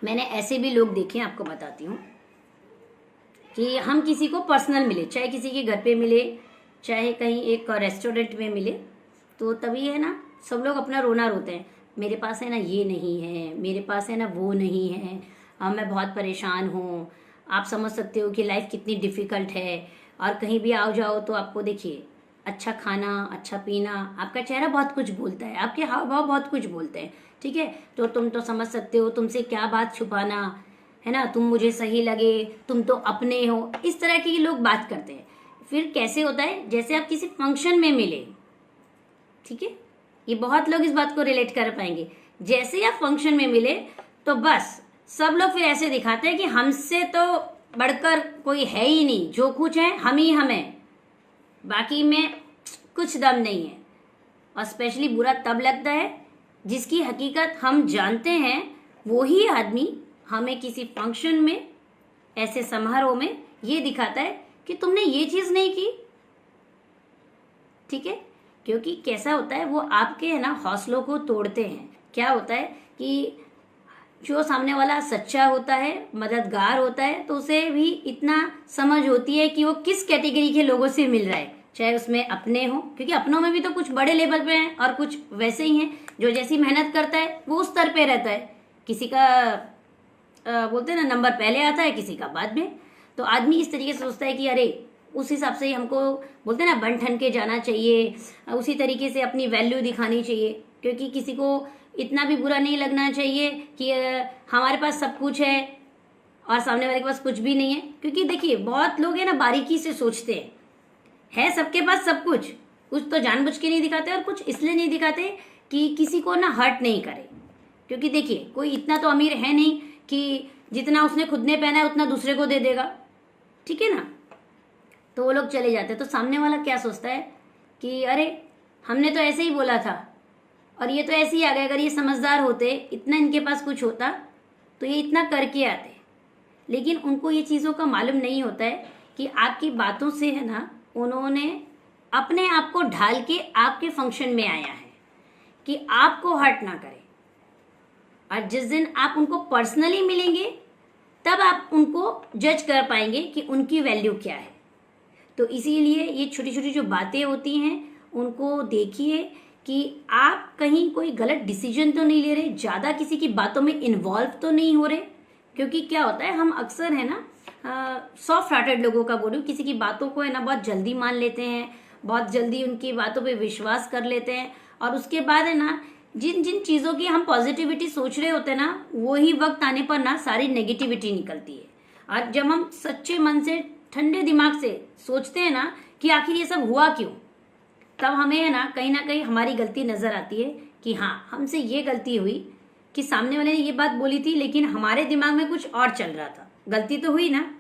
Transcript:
मैंने ऐसे भी लोग देखे हैं, आपको बताती हूँ, कि हम किसी को पर्सनल मिले, चाहे किसी के घर पे मिले, चाहे कहीं एक रेस्टोरेंट में मिले, तो तभी है ना सब लोग अपना रोना रोते हैं, मेरे पास है ना ये नहीं है, मेरे पास है ना वो नहीं है, मैं बहुत परेशान हूँ। आप समझ सकते हो कि लाइफ कितनी डिफ़िकल्ट है। और कहीं भी आओ जाओ तो आपको देखिए, अच्छा खाना, अच्छा पीना, आपका चेहरा बहुत कुछ बोलता है, आपके हाव भाव बहुत कुछ बोलते हैं, ठीक है। तो तुम तो समझ सकते हो, तुमसे क्या बात छुपाना, है ना, तुम मुझे सही लगे, तुम तो अपने हो, इस तरह की लोग बात करते हैं। फिर कैसे होता है, जैसे आप किसी फंक्शन में मिले, ठीक है, ये बहुत लोग इस बात को रिलेट कर पाएंगे। जैसे आप फंक्शन में मिले तो बस सब लोग फिर ऐसे दिखाते हैं कि हमसे तो बढ़कर कोई है ही नहीं, जो कुछ है हम ही हमें, बाकी में कुछ दम नहीं है। और स्पेशली बुरा तब लगता है जिसकी हकीकत हम जानते हैं, वो ही आदमी हमें किसी फंक्शन में, ऐसे समारोह में ये दिखाता है कि तुमने ये चीज नहीं की, ठीक है। क्योंकि कैसा होता है, वो आपके है ना हौसलों को तोड़ते हैं। क्या होता है कि जो सामने वाला सच्चा होता है, मददगार होता है, तो उसे भी इतना समझ होती है कि वो किस कैटेगरी के लोगों से मिल रहा है, चाहे उसमें अपने हो, क्योंकि अपनों में भी तो कुछ बड़े लेवल पे हैं और कुछ वैसे ही हैं, जो जैसी मेहनत करता है वो उस स्तर पे रहता है। किसी का बोलते हैं ना नंबर पहले आता है, किसी का बाद में। तो आदमी इस तरीके से सोचता है कि अरे उस हिसाब से ही हमको, बोलते हैं ना, बन ठन के जाना चाहिए, उसी तरीके से अपनी वैल्यू दिखानी चाहिए, क्योंकि किसी को इतना भी बुरा नहीं लगना चाहिए कि हमारे पास सब कुछ है और सामने वाले के पास कुछ भी नहीं है। क्योंकि देखिए बहुत लोग है ना बारीकी से सोचते हैं, है सबके पास सब कुछ तो जानबूझ के नहीं दिखाते, और कुछ इसलिए नहीं दिखाते कि किसी को ना हर्ट नहीं करे। क्योंकि देखिए कोई इतना तो अमीर है नहीं कि जितना उसने खुद ने पहना है उतना दूसरे को दे देगा, ठीक है ना। तो वो लोग चले जाते हैं, तो सामने वाला क्या सोचता है कि अरे हमने तो ऐसे ही बोला था और ये तो ऐसे ही आ गए, अगर ये समझदार होते, इतना इनके पास कुछ होता तो ये इतना करके आते। लेकिन उनको ये चीज़ों का मालूम नहीं होता है कि आपकी बातों से है ना उन्होंने अपने आप को ढाल के आपके फंक्शन में आया है कि आपको हर्ट ना करे। और जिस दिन आप उनको पर्सनली मिलेंगे तब आप उनको जज कर पाएंगे कि उनकी वैल्यू क्या है। तो इसीलिए ये छोटी छोटी जो बातें होती हैं उनको देखिए कि आप कहीं कोई गलत डिसीजन तो नहीं ले रहे, ज़्यादा किसी की बातों में इन्वॉल्व तो नहीं हो रहे। क्योंकि क्या होता है, हम अक्सर है ना सॉफ्ट हार्टेड लोगों का बोलूँ, किसी की बातों को है ना बहुत जल्दी मान लेते हैं, बहुत जल्दी उनकी बातों पे विश्वास कर लेते हैं, और उसके बाद है ना जिन जिन चीज़ों की हम पॉजिटिविटी सोच रहे होते हैं ना, वही वक्त आने पर ना सारी नेगेटिविटी निकलती है। और जब हम सच्चे मन से ठंडे दिमाग से सोचते हैं ना कि आखिर ये सब हुआ क्यों, तब हमें है ना कहीं हमारी गलती नजर आती है कि हाँ हमसे ये गलती हुई कि सामने वाले ने ये बात बोली थी लेकिन हमारे दिमाग में कुछ और चल रहा था, गलती तो हुई ना।